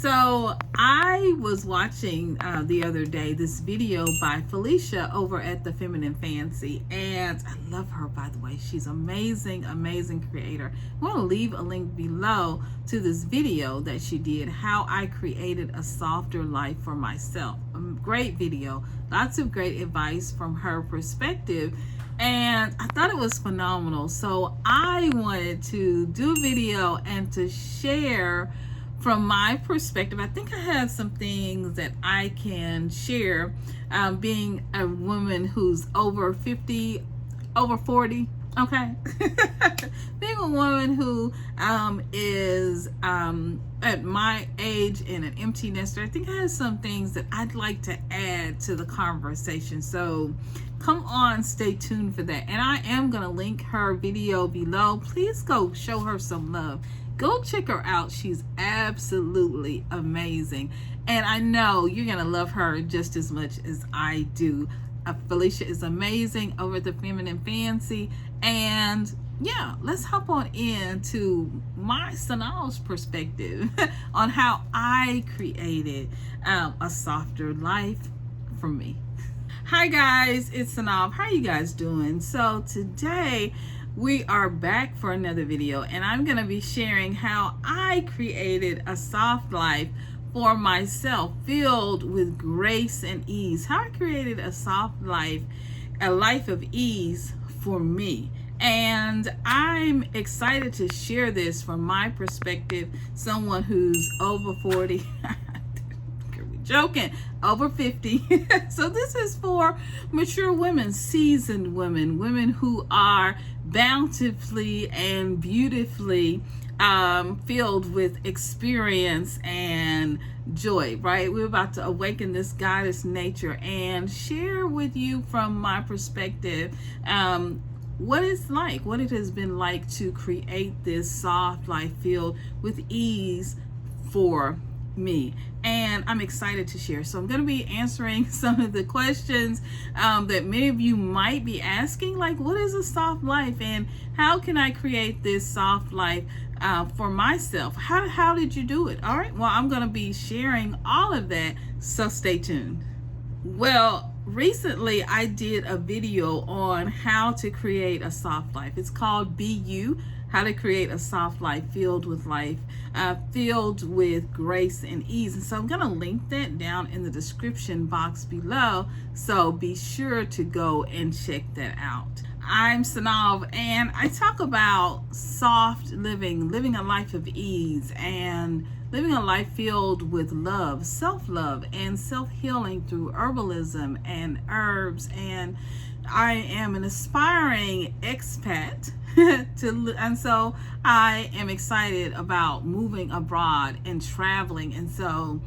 So I was watching the other day this video by Felicia over at the Feminine Fancy, and I love her, by the way. She's amazing, amazing creator. I want to leave a link below to this video that she did, how I created a softer life for myself. A great video, lots of great advice from her perspective, and I thought it was phenomenal. So I wanted to do a video and to share from my perspective. I think I have some things that I can share, being a woman who's over 50, over 40, okay? Being a woman who is at my age and an empty nester, I think I have some things that I'd like to add to the conversation. So come on, stay tuned for that. And I am going to link her video below. Please go show her some love. Go check her out. She's absolutely amazing. And I know you're going to love her just as much as I do. Felicia is amazing over at the Feminine Fancy. And yeah, let's hop on into my SYNOLVE's perspective on how I created a softer life for me. Hi guys, it's SYNOLVE. How are you guys doing? So today we are back for another video, and I'm going to be sharing how I created a soft life for myself filled with grace and ease. How I created a soft life, a life of ease for me. And I'm excited to share this from my perspective, someone who's over 40. Joking, over 50. So this is for mature women, seasoned women, women who are bountifully and beautifully filled with experience and joy, right? We're about to awaken this goddess nature and share with you from my perspective what it's like, what it has been like to create this soft life filled with ease for me. And I'm excited to share. So I'm going to be answering some of the questions that many of you might be asking, like, what is a soft life and how can I create this soft life for myself? How did you do it? All right, well, I'm going to be sharing all of that, so stay tuned. Well, recently I did a video on how to create a soft life. It's called Be You, how to create a soft life filled with grace and ease. And so I'm going to link that down in the description box below. So be sure to go and check that out. I'm SYNOLVE, and I talk about soft living a life of ease, and living a life filled with love, self-love, and self-healing through herbalism and herbs. And I am an aspiring expat and so I am excited about moving abroad and traveling. And so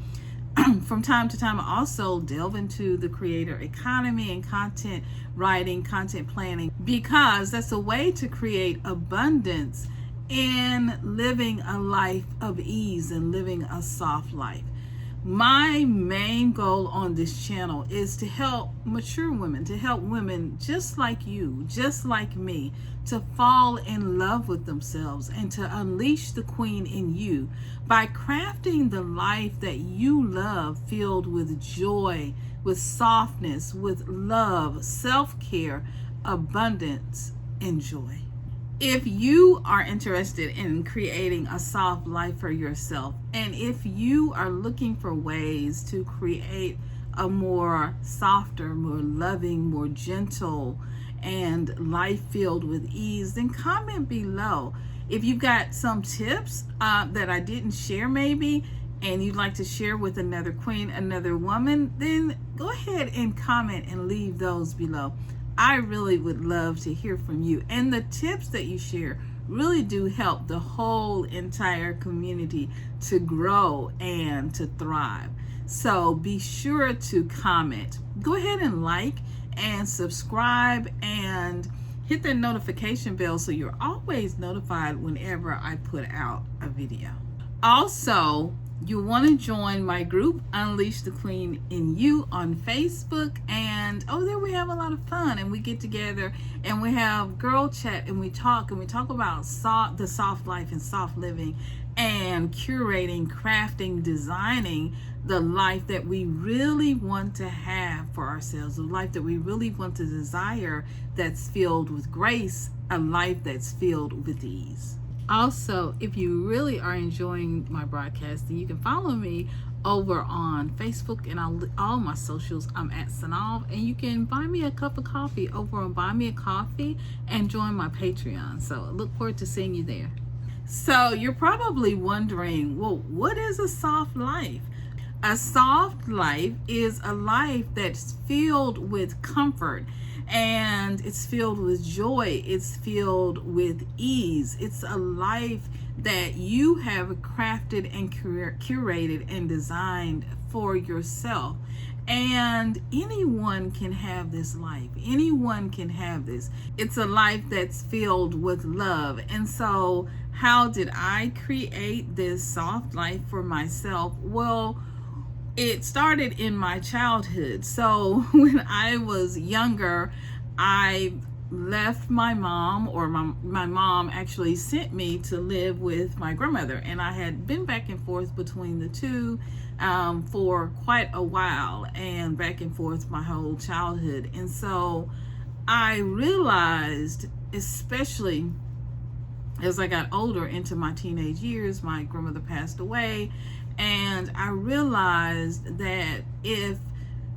from time to time, I also delve into the creator economy and content writing, content planning, because that's a way to create abundance in living a life of ease and living a soft life. My main goal on this channel is to help mature women, to help women just like you, just like me, to fall in love with themselves and to unleash the queen in you by crafting the life that you love, filled with joy, with softness, with love, self-care, abundance, and joy. If you are interested in creating a soft life for yourself, and if you are looking for ways to create a more softer, more loving, more gentle, and life filled with ease, then comment below. If you've got some tips that I didn't share maybe, and you'd like to share with another queen, another woman, then go ahead and comment and leave those below. I really would love to hear from you. And the tips that you share really do help the whole entire community to grow and to thrive. So be sure to comment. Go ahead and like and subscribe and hit the notification bell so you're always notified whenever I put out a video. Also, you want to join my group, Unleash the Queen in You, on Facebook. And there we have a lot of fun, and we get together and we have girl chat, and we talk about the soft life and soft living and curating, crafting, designing the life that we really want to have for ourselves, the life that we really want to desire, that's filled with grace, a life that's filled with ease. Also, if you really are enjoying my broadcasting, you can follow me over on Facebook and all my socials. I'm at SYNOLVE, and you can buy me a cup of coffee over on Buy Me a Coffee and join my Patreon. So I look forward to seeing you there. So you're probably wondering, well, what is a soft life? A soft life is a life that's filled with comfort, and it's filled with joy. It's filled with ease. It's a life that you have crafted and curated and designed for yourself. And anyone can have this life. Anyone can have this. It's a life that's filled with love. And so how did I create this soft life for myself? Well, it started in my childhood. So when I was younger, I left my mom, or my mom actually sent me to live with my grandmother, and I had been back and forth between the two for quite a while, and back and forth my whole childhood. And so I realized, especially as I got older into my teenage years, my grandmother passed away, and I realized that if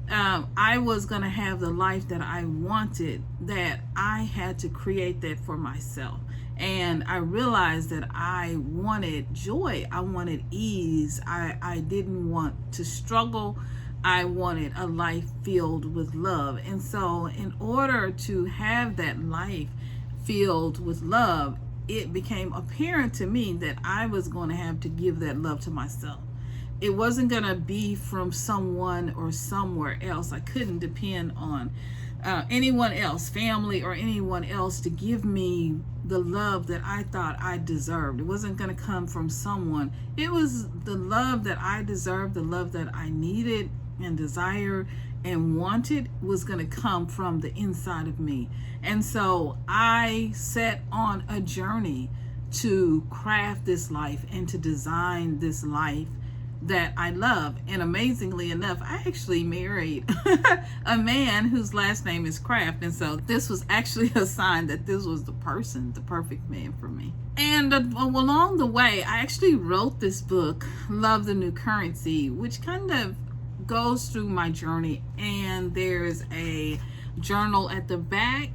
I was going to have the life that I wanted, that I had to create that for myself. And I realized that I wanted joy. I wanted ease. I didn't want to struggle. I wanted a life filled with love. And so in order to have that life filled with love, it became apparent to me that I was going to have to give that love to myself. It wasn't going to be from someone or somewhere else. I couldn't depend on anyone else, family or anyone else, to give me the love that I thought I deserved. It wasn't going to come from someone. It was the love that I deserved, the love that I needed and desired and wanted, was going to come from the inside of me. And so I set on a journey to craft this life and to design this life that I love. And amazingly enough, I actually married a man whose last name is Craft. And so this was actually a sign that this was the person, the perfect man for me. And along the way, I actually wrote this book, Love the New Currency, which kind of goes through my journey. And there's a journal at the back,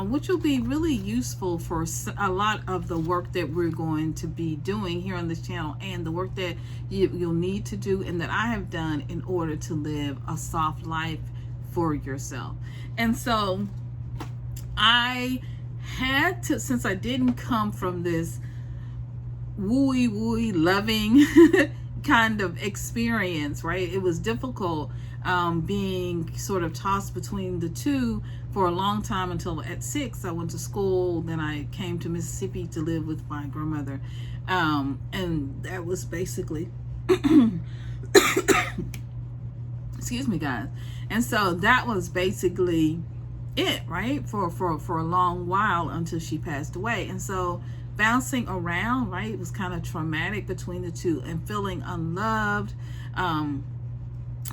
which will be really useful for a lot of the work that we're going to be doing here on this channel, and the work that you'll need to do and that I have done in order to live a soft life for yourself. And so I had to, since I didn't come from this wooey loving kind of experience, right? It was difficult being sort of tossed between the two for a long time, until at 6 I went to school. Then I came to Mississippi to live with my grandmother, and that was basically excuse me guys, and so that was basically it, right, for a long while until she passed away. And so bouncing around, right, it was kind of traumatic between the two, and feeling unloved.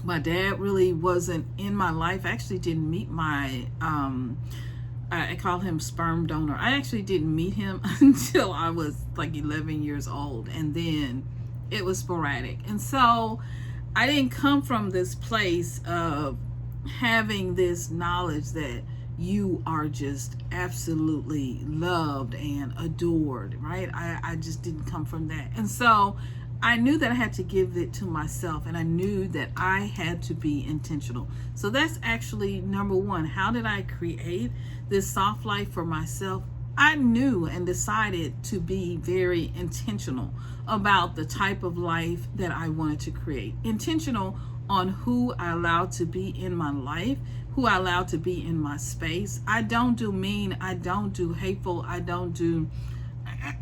My dad really wasn't in my life. I actually didn't meet my I call him sperm donor. I actually didn't meet him until I was like 11 years old, and then it was sporadic. And so I didn't come from this place of having this knowledge that you are just absolutely loved and adored, right? I just didn't come from that. And so I knew that I had to give it to myself, and I knew that I had to be intentional. So that's actually number one. How did I create this soft life for myself? I knew and decided to be very intentional about the type of life that I wanted to create. Intentional on who I allowed to be in my life, who I allowed to be in my space. I don't do mean, I don't do hateful, I don't do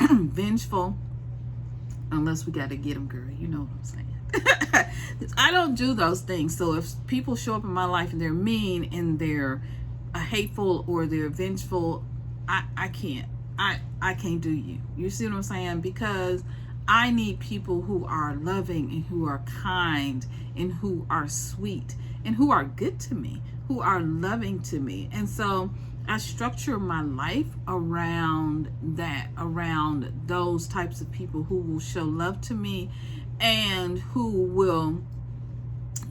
vengeful, unless we got to get them, girl. You know what I'm saying. I don't do those things. So if people show up in my life and they're mean and they're hateful or they're vengeful, I can't. I can't do you. You see what I'm saying? Because I need people who are loving and who are kind and who are sweet and who are good to me, who are loving to me. And so I structure my life around that, around those types of people who will show love to me and who will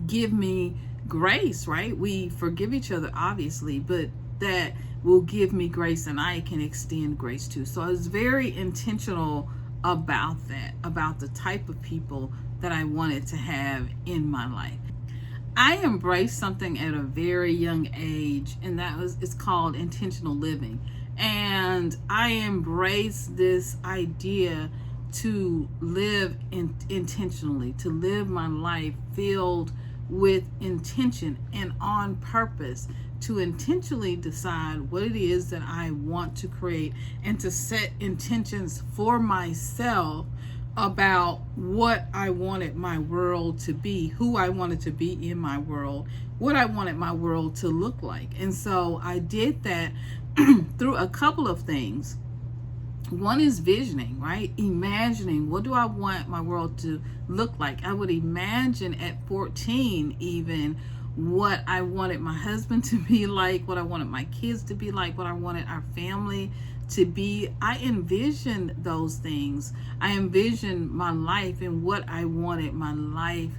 give me grace, right? We forgive each other, obviously, but that will give me grace and I can extend grace too. So I was very intentional about that, about the type of people that I wanted to have in my life. I embraced something at a very young age, and it's called intentional living. And I embraced this idea to live intentionally, to live my life filled with intention and on purpose, to intentionally decide what it is that I want to create and to set intentions for myself about what I wanted my world to be, who I wanted to be in my world, what I wanted my world to look like. And so I did that through a couple of things. One is visioning, right? Imagining, what do I want my world to look like? I would imagine at 14 even what I wanted my husband to be like, what I wanted my kids to be like, what I wanted our family to be. I envisioned those things. I envisioned my life and what I wanted my life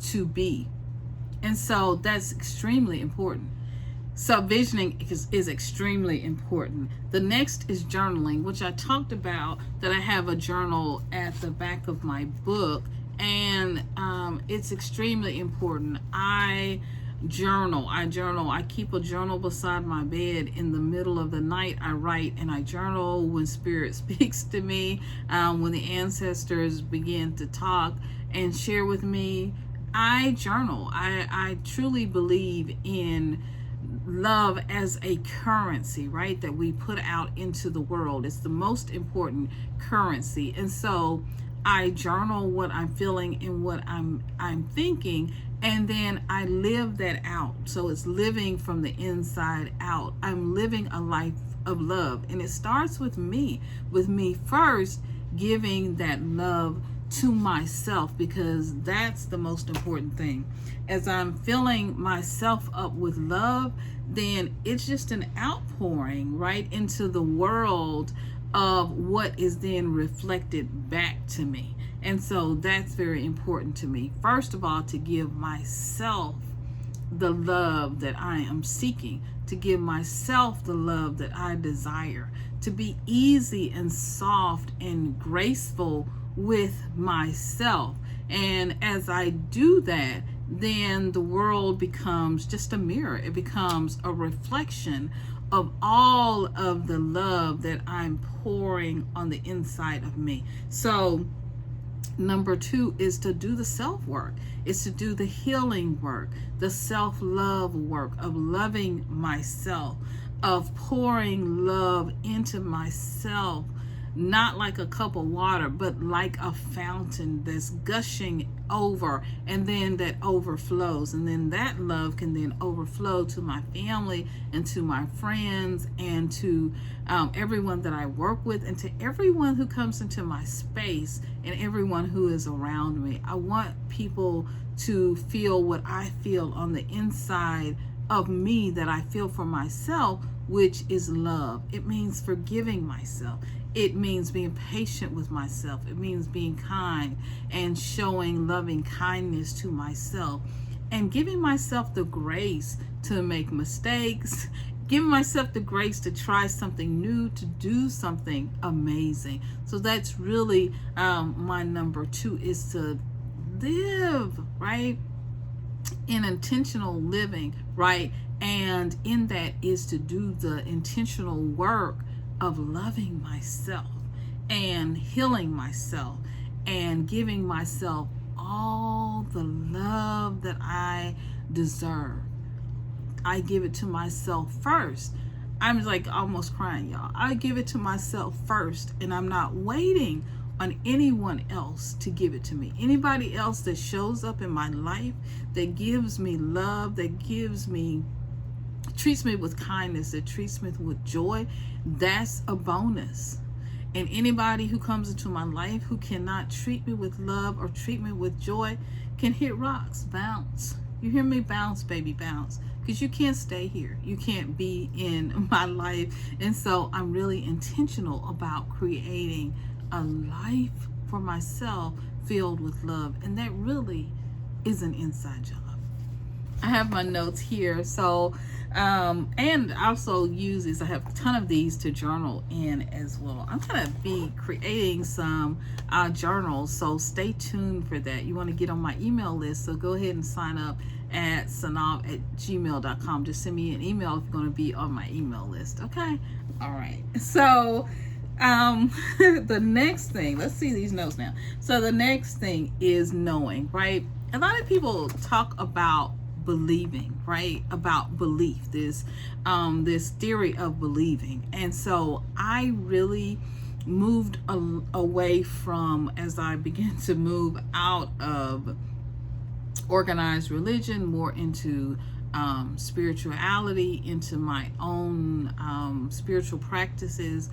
to be. And so that's extremely important. So visioning is extremely important. The next is journaling, which I talked about, that I have a journal at the back of my book, and it's extremely important. I journal. I keep a journal beside my bed. In the middle of the night, I write and I journal. When spirit speaks to me, when the ancestors begin to talk and share with me, I journal. I truly believe in love as a currency, right, that we put out into the world. It's the most important currency. And so I journal what I'm feeling and what I'm thinking, and then I live that out. So it's living from the inside out. I'm living a life of love, and it starts with me first, giving that love to myself, because that's the most important thing. As I'm filling myself up with love, then it's just an outpouring right into the world of what is then reflected back to me. And so that's very important to me. First of all, to give myself the love that I am seeking, to give myself the love that I desire, to be easy and soft and graceful with myself. And as I do that, then the world becomes just a mirror. It becomes a reflection of all of the love that I'm pouring on the inside of me. So number 2 is to do the self-work. It's to do the healing work, the self-love work of loving myself, of pouring love into myself, not like a cup of water, but like a fountain that's gushing over, and then that overflows. And then that love can then overflow to my family and to my friends and to everyone that I work with, and to everyone who comes into my space and everyone who is around me. I want people to feel what I feel on the inside of me, that I feel for myself, which is love. It means forgiving myself. It means being patient with myself. It means being kind and showing loving kindness to myself, and giving myself the grace to make mistakes, giving myself the grace to try something new, to do something amazing. So that's really my number 2, is to live, right, in intentional living, right? And in that is to do the intentional work of loving myself and healing myself and giving myself all the love that I deserve. I give it to myself first. I'm like almost crying, y'all. I give it to myself first, and I'm not waiting on anyone else to give it to me. Anybody else that shows up in my life, that gives me love, that treats me with kindness, that treats me with joy, that's a bonus. And anybody who comes into my life who cannot treat me with love or treat me with joy can hit rocks, bounce. You hear me? Bounce, baby, bounce. Because you can't stay here. You can't be in my life. And so I'm really intentional about creating a life for myself filled with love. And that really is an inside job. I have my notes here. So, and also use these. I have a ton of these to journal in as well. I'm going to be creating some journals. So stay tuned for that. You want to get on my email list. So go ahead and sign up at synolve@gmail.com. Just send me an email if you're going to be on my email list. Okay. All right. So, the next thing, let's see these notes now. So the next thing is knowing, right? A lot of people talk about believing, right? About belief, this theory of believing. And so I really moved away from, as I began to move out of organized religion, more into spirituality, into my own spiritual practices.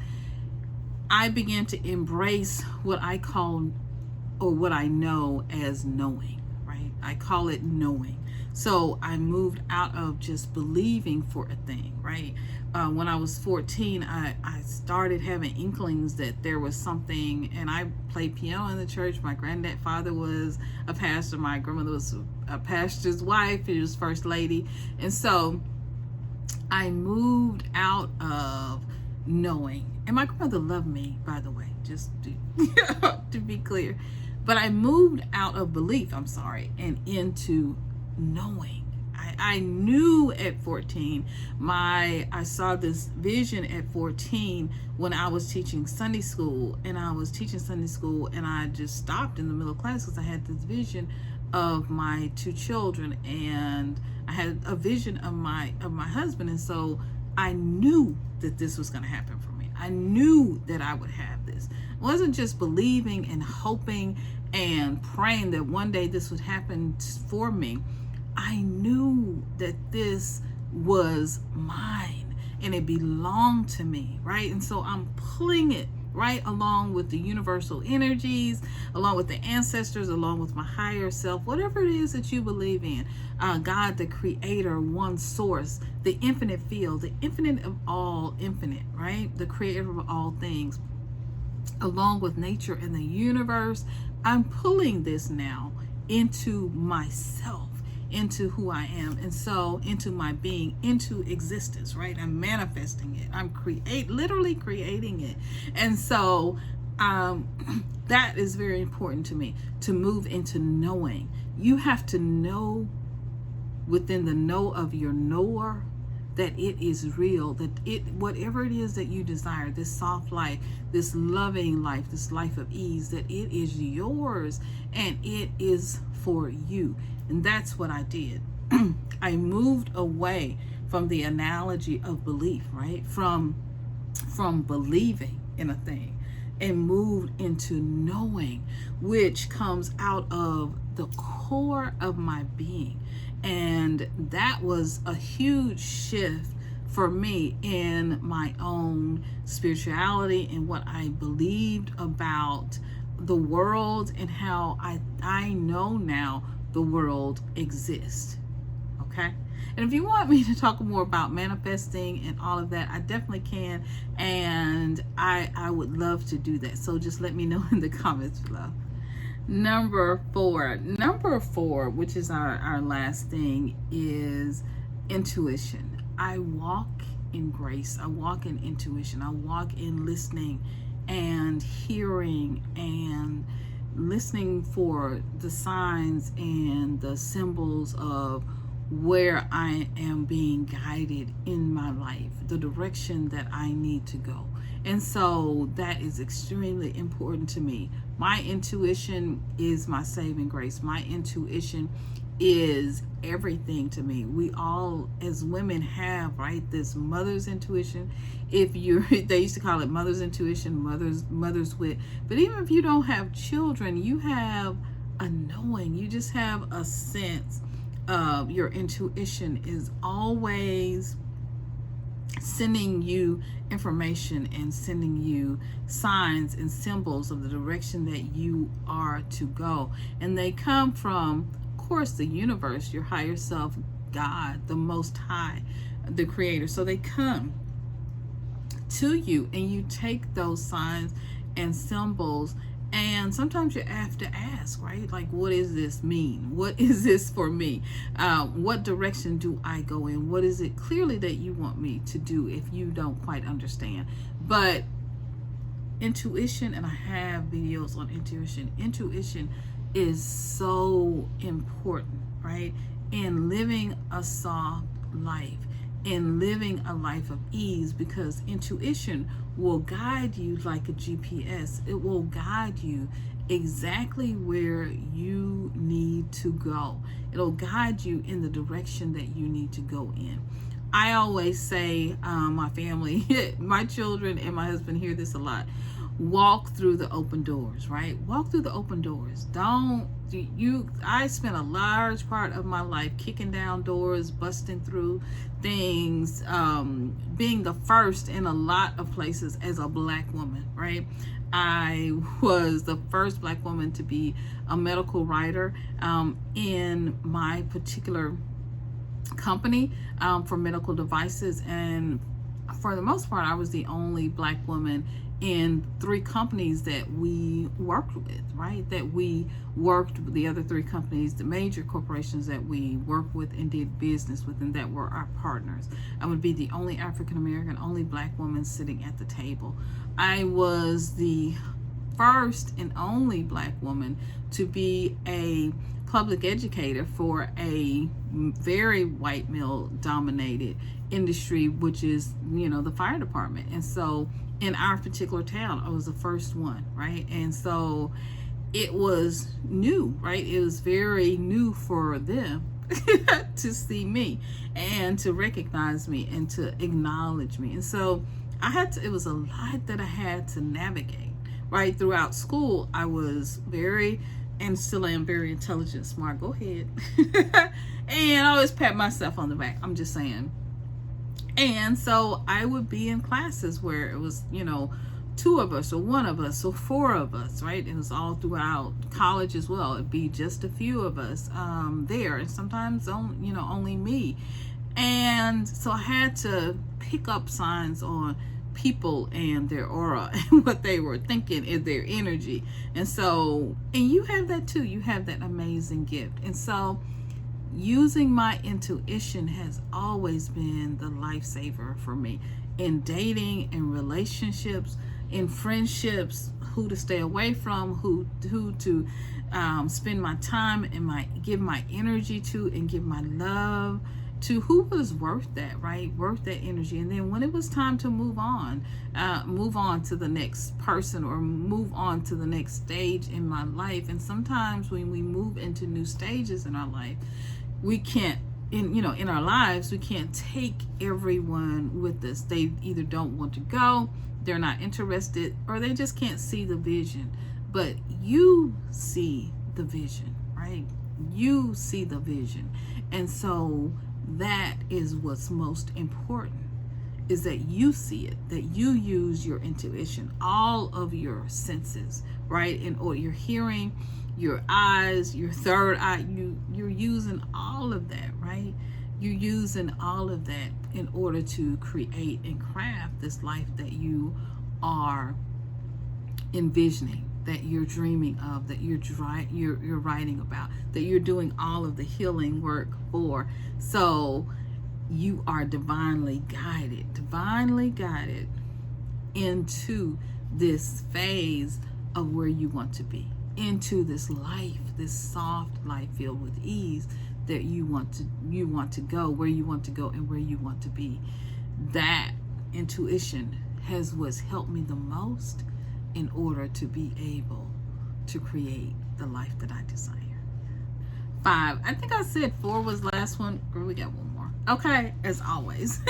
I began to embrace what I call, or what I know as knowing, right? I call it knowing. So I moved out of just believing for a thing, right? When I was 14, I started having inklings that there was something, and I played piano in the church. My father was a pastor. My grandmother was a pastor's wife. She was first lady. And so I moved out of knowing. And my grandmother loved me, by the way, just to be clear. But I moved out of belief, and into knowing. I knew at 14, I saw this vision at 14 when I was teaching Sunday school, and I just stopped in the middle of class because I had this vision of my two children, and I had a vision of my husband. And so I knew that this was going to happen for me. I knew that I would have this. It wasn't just believing and hoping and praying that one day this would happen for me. I knew that this was mine and it belonged to me, right? And so I'm pulling it right along with the universal energies, along with the ancestors, along with my higher self, whatever it is that you believe in. God, the creator, one source, the infinite field, the infinite of all infinite, right? The creator of all things, along with nature and the universe. I'm pulling this now into myself, into who I am, and so into my being, into existence, right? I'm manifesting it. I'm literally creating it. And so that is very important to me, to move into knowing. You have to know within the know of your knower that it is real, that whatever it is that you desire, this soft life, this loving life, this life of ease, that it is yours and it is for you. And that's what I did. I moved away from the analogy of belief, right? From believing in a thing, and moved into knowing, which comes out of the core of my being. And that was a huge shift for me in my own spirituality and what I believed about the world and how I know now the world exists. Okay? And if you want me to talk more about manifesting and all of that, I definitely can. And I would love to do that. So just let me know in the comments below. Number four, which is our last thing, is intuition. I walk in grace. I walk in intuition. I walk in listening and hearing and listening for the signs and the symbols of where I am being guided in my life, the direction that I need to go. And so that is extremely important to me. My intuition is my saving grace. My intuition is everything to me. We all as women have, right, this mother's intuition. They used to call it mother's intuition, mother's wit. But even if you don't have children, you have a knowing. You just have a sense of your intuition is always sending you information and sending you signs and symbols of the direction that you are to go. And they come from, of course, the universe, your higher self, God, the Most High, the Creator. So they come to you, and you take those signs and symbols, and sometimes you have to ask, right? Like, what does this mean? What is this for me? What direction do I go in? What is it clearly that you want me to do if you don't quite understand? But intuition, and I have videos on intuition is so important, right? In living a soft life, in living a life of ease, because intuition will guide you like a GPS. It will guide you exactly where you need to go. It'll guide you in the direction that you need to go in. I always say, my family, my children and my husband hear this a lot. Walk through the open doors, right? Walk through the open doors. I spent a large part of my life kicking down doors, busting through things, being the first in a lot of places as a Black woman, right? I was the first Black woman to be a medical writer in my particular company for medical devices, and for the most part I was the only Black woman in 3 companies that we worked with, right? That we worked with the other 3 companies, the major corporations that we worked with and did business with, and that were our partners. I would be the only African American, only Black woman sitting at the table. I was the first and only Black woman to be a public educator for a very white male dominated industry, which is, the fire department. And so in our particular town, I was the first one, right? And so it was new, right? It was very new for them to see me and to recognize me and to acknowledge me. And so it was a lot that I had to navigate, right? Throughout school, I was and still am very intelligent, smart. Go ahead. And I always pat myself on the back. I'm just saying. And so I would be in classes where it was, 2 of us or 1 of us or 4 of us, right? It was all throughout college as well. It'd be just a few of us there, and sometimes only me. And so I had to pick up signs on people and their aura and what they were thinking and their energy. And you have that too. You have that amazing gift. And so using my intuition has always been the lifesaver for me in dating, in relationships, in friendships, who to stay away from, who to spend my time and give my energy to, and give my love to, who was worth that, right? Worth that energy. And then when it was time to move on to the next person, or move on to the next stage in my life. And sometimes when we move into new stages in our life, we can't, in our lives, we can't take everyone with us. They either don't want to go, they're not interested, or they just can't see the vision. But you see the vision, right? You see the vision. And so that is what's most important, is that you see it, that you use your intuition, all of your senses, right? Or your hearing, your eyes, your third eye, you're using all of that, right? You're using all of that in order to create and craft this life that you are envisioning, that you're dreaming of, that you're writing about, that you're doing all of the healing work for. So you are divinely guided into this phase of where you want to be, into this life, this soft life filled with ease that you want to go, where you want to go and where you want to be. That intuition was helped me the most in order to be able to create the life that I desire. 5, I think I said 4 was the last one. Girl, we got one more. Okay, as always.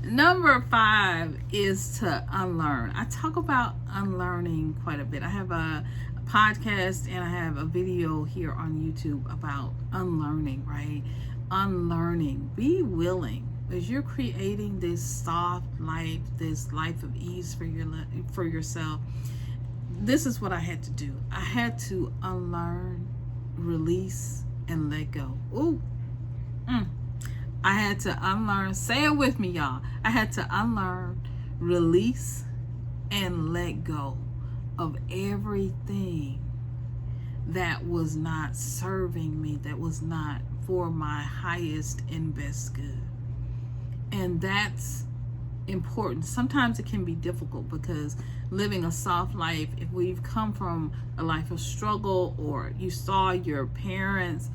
Number 5 is to unlearn. I talk about unlearning quite a bit. I have a podcast and I have a video here on YouTube about unlearning, right? Unlearning. Be willing as you're creating this soft life, this life of ease for yourself, this is what I had to do. I had to unlearn, release, and let go. Ooh. I had to unlearn, say it with me, y'all. I had to unlearn, release, and let go of everything that was not serving me, that was not for my highest and best good. And that's important. Sometimes it can be difficult because living a soft life, if we've come from a life of struggle, or you saw your parents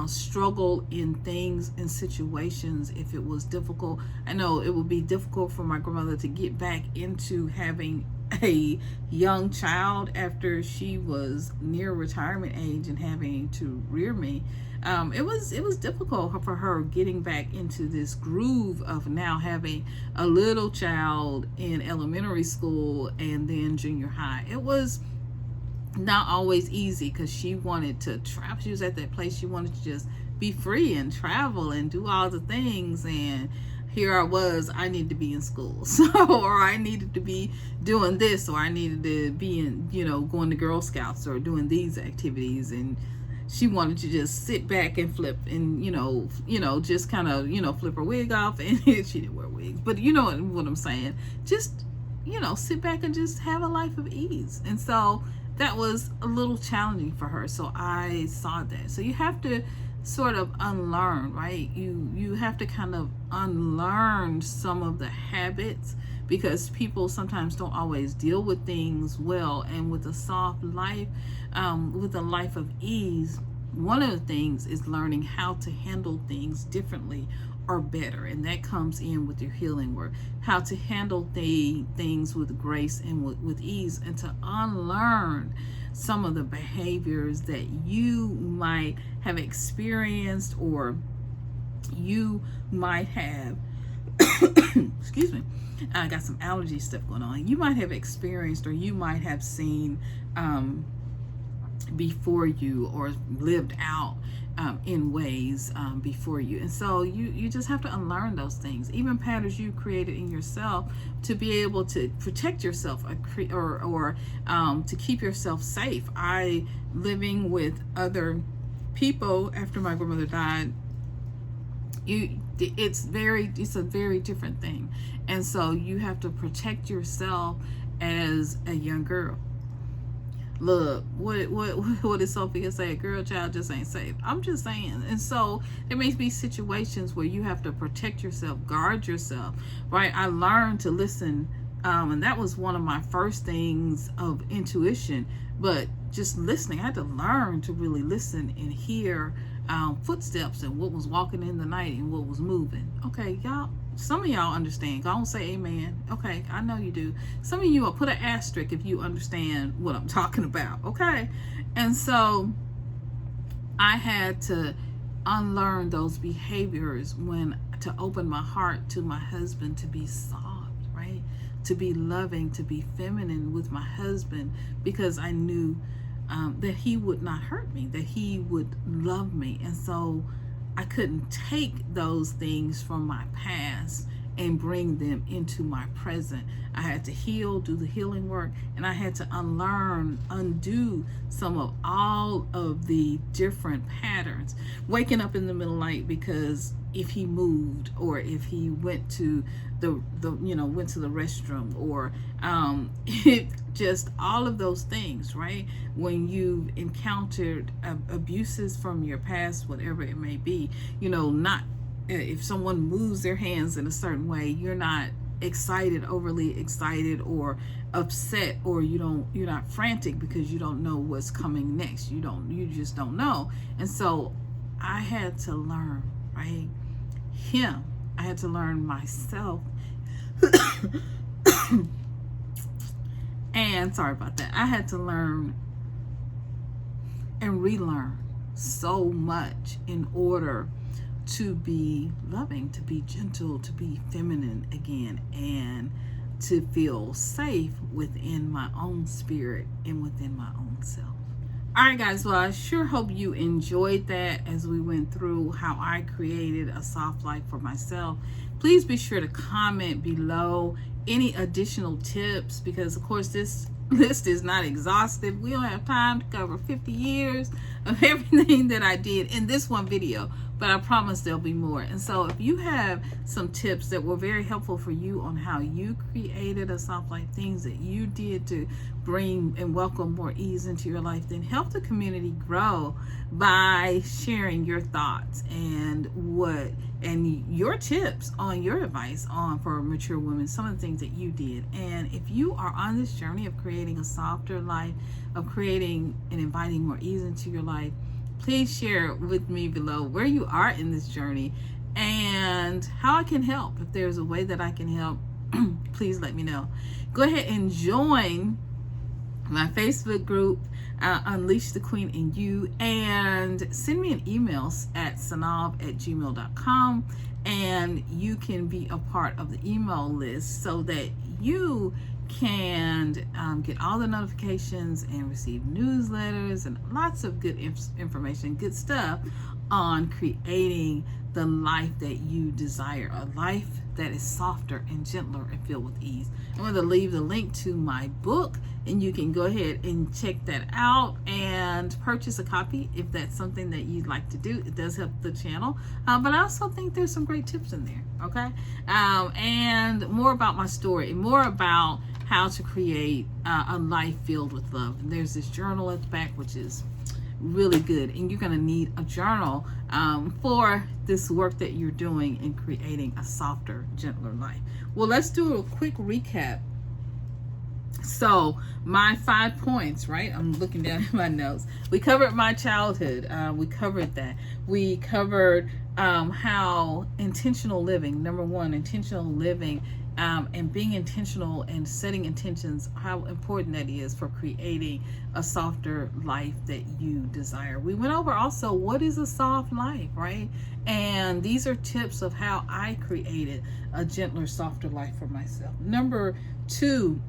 struggle in things, in situations, if it was difficult. I know it would be difficult for my grandmother to get back into having a young child after she was near retirement age and having to rear me. It was difficult for her getting back into this groove of now having a little child in elementary school and then junior high. It was not always easy because she wanted to travel. She was at that place, she wanted to just be free and travel and do all the things, and here I was, I needed to be in school, so, or I needed to be doing this, or I needed to be in, going to Girl Scouts or doing these activities, and she wanted to just sit back and flip and just kind of flip her wig off, and she didn't wear wigs, but you know what I'm saying, just sit back and just have a life of ease. And so that was a little challenging for her. So I saw that. So you have to sort of unlearn, right? You have to kind of unlearn some of the habits, because people sometimes don't always deal with things well. And with a soft life, with a life of ease, one of the things is learning how to handle things differently or better, and that comes in with your healing work. How to handle things with grace and with ease, and to unlearn some of the behaviors that you might have experienced, or you might have excuse me, I got some allergy stuff going on. You might have experienced, or you might have seen before you, or lived out in ways before you. And so you just have to unlearn those things, even patterns you created in yourself, to be able to protect yourself, or to keep yourself safe. I, living with other people after my grandmother died, it's a very different thing. And so you have to protect yourself as a young girl. Look, what did Sophia say? A girl child just ain't safe. I'm just saying. And so there may be situations where you have to protect yourself, guard yourself, right? I learned to listen, and that was one of my first things of intuition. But just listening, I had to learn to really listen and hear footsteps, and what was walking in the night, and what was moving. Okay, y'all. Some of y'all understand. Go on, say amen. Okay, I know you do. Some of you will put an asterisk if you understand what I'm talking about. Okay, and so I had to unlearn those behaviors to open my heart to my husband, to be soft, right? To be loving, to be feminine with my husband, because I knew that he would not hurt me, that he would love me. And so I couldn't take those things from my past and bring them into my present. I had to heal, do the healing work, and I had to undo some of all of the different patterns. Waking up in the middle of the night because if he moved, or if he went to the restroom, or just all of those things, right? When you've encountered abuses from your past, whatever it may be, not if someone moves their hands in a certain way, you're not overly excited or upset, or you're not frantic because you don't know what's coming next. You just don't know. And so I had to learn, right? I had to learn myself. And sorry about that. I had to learn and relearn so much in order to be loving, to be gentle, to be feminine again, and to feel safe within my own spirit and within my own self. All right, guys. Well, I sure hope you enjoyed that as we went through how I created a soft life for myself. Please be sure to comment below any additional tips, because of course this list is not exhaustive. We don't have time to cover 50 years of everything that I did in this one video, but I promise there'll be more. And so if you have some tips that were very helpful for you on how you created a soft life, things that you did to bring and welcome more ease into your life, then help the community grow by sharing your thoughts and your tips on your advice on for mature women, some of the things that you did. And if you are on this journey of creating a softer life, of creating and inviting more ease into your life, please share with me below where you are in this journey and how I can help. If there's a way that I can help, please let me know. Go ahead and join my Facebook group, Unleash the Queen in You, and send me an email at synolve@gmail.com, and you can be a part of the email list so that you can get all the notifications and receive newsletters and lots of good information, good stuff on creating the life that you desire, a life that is softer and gentler and filled with ease. I'm going to leave the link to my book, and you can go ahead and check that out and purchase a copy if that's something that you'd like to do. It does help the channel, but I also think there's some great tips in there, okay? And more about my story, more about how to create a life filled with love. And there's this journal at the back, which is really good, and you're going to need a journal for this work that you're doing in creating a softer, gentler life. Well, let's do a quick recap. So my 5 points, right? I'm looking down at my notes. We covered my childhood. We covered that. We covered how intentional living, number one, intentional living, and being intentional and setting intentions, how important that is for creating a softer life that you desire. We went over also what is a soft life, right? And these are tips of how I created a gentler, softer life for myself. Number 2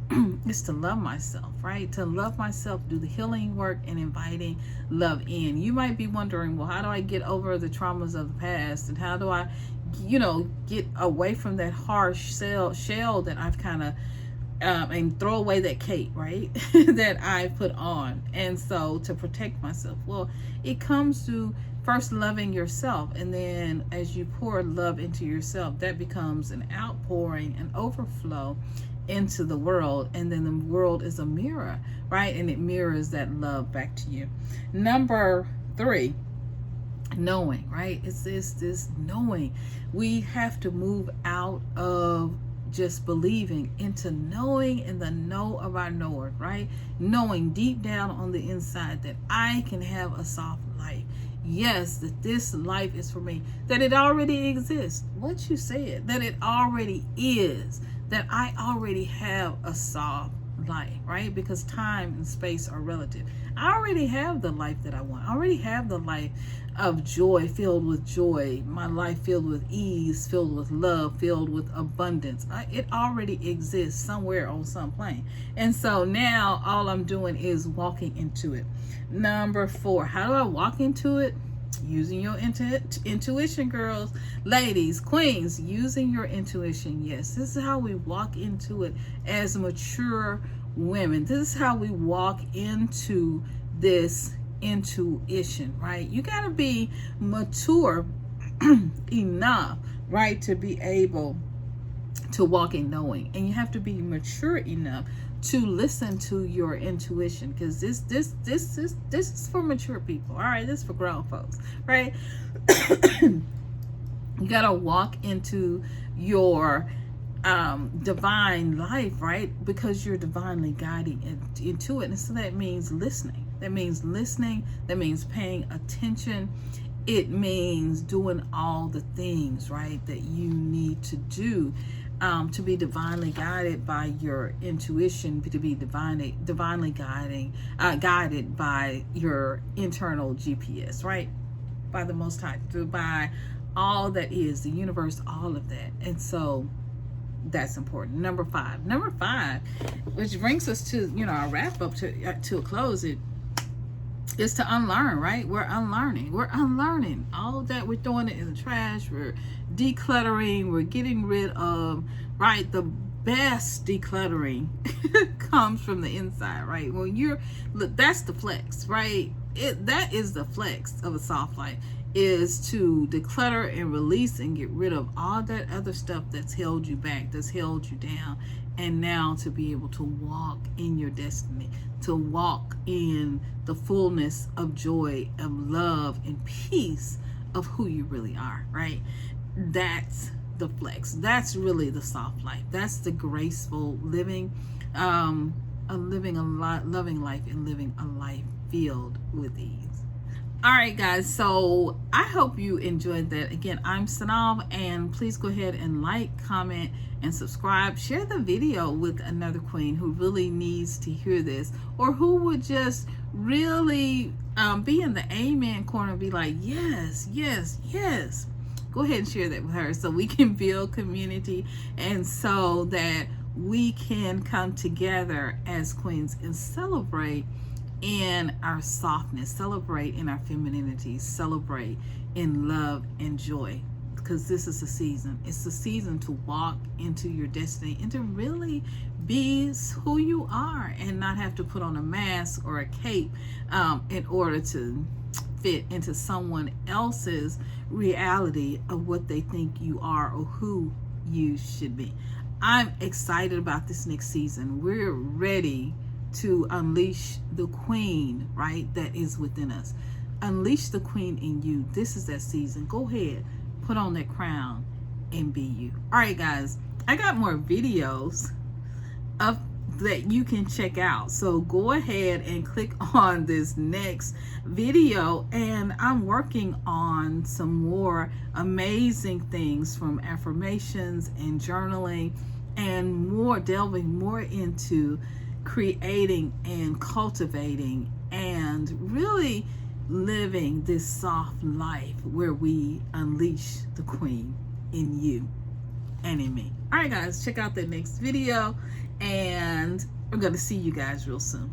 is to love myself, right? To love myself, do the healing work and inviting love in. You might be wondering, well, how do I get over the traumas of the past, and how do I get away from that harsh shell that I've kind of and throw away that cape, right? that I put on. And so to protect myself, well, it comes to first loving yourself, and then as you pour love into yourself, that becomes an outpouring, an overflow into the world, and then the world is a mirror, right? And it mirrors that love back to you. Number 3, knowing, right? It's this knowing. We have to move out of just believing into knowing, in the know of our knower, right? Knowing deep down on the inside that I can have a soft life. Yes, that this life is for me, that it already exists. What you said, that it already is, that I already have a soft life, right? Because time and space are relative. I already have the life that I want. I already have the life of joy, filled with joy, my life filled with ease, filled with love, filled with abundance. It already exists somewhere on some plane. And so now all I'm doing is walking into it. Number 4, how do I walk into it? Using your intuition, girls, ladies, queens, using your intuition. Yes, this is how we walk into it as mature women. This is how we walk into this intuition, right? You got to be mature enough, right, to be able to walk in knowing, and you have to be mature enough to listen to your intuition, because this is for mature people. All right, this is for grown folks, right? You gotta walk into your divine life, right? Because you're divinely guiding into it. And so that means listening. That means listening. That means paying attention. It means doing all the things, right, that you need to do to be divinely guided by your intuition, to be divinely guided by your internal GPS, right? By the Most High, by all that is, the universe, all of that. And so that's important. Number 5, which brings us to, our wrap up to a close. is to unlearn, right? We're unlearning. We're unlearning all that. We're throwing it in the trash. We're decluttering. We're getting rid of, right? The best decluttering comes from the inside, right? When you're, look, that's the flex, right? That is the flex of a soft life, is to declutter and release and get rid of all that other stuff that's held you back, that's held you down, and now to be able to walk in your destiny, to walk in the fullness of joy, of love, and peace of who you really are, right? That's the flex. That's really the soft life. That's the graceful living, living a loving life, and living a life filled with ease. All right, guys, so I hope you enjoyed that. Again, I'm SYNOLVE, and please go ahead and like, comment, and subscribe. Share the video with another queen who really needs to hear this, or who would just really be in the amen corner and be like, yes, yes, yes. Go ahead and share that with her so we can build community, and so that we can come together as queens and celebrate in our softness, celebrate in our femininity, celebrate in love and joy. Because this is a season. It's a season to walk into your destiny and to really be who you are, and not have to put on a mask or a cape in order to fit into someone else's reality of what they think you are or who you should be. I'm excited about this next season. We're ready to unleash the queen, right, that is within us. Unleash the queen in you. This is that season. Go ahead, put on that crown and be you. All right, guys, I got more videos of that you can check out, so go ahead and click on this next video, and I'm working on some more amazing things, from affirmations and journaling, and more, delving more into creating and cultivating and really living this soft life where we unleash the queen in you and in me. All right, guys, check out the next video, and I'm going to see you guys real soon.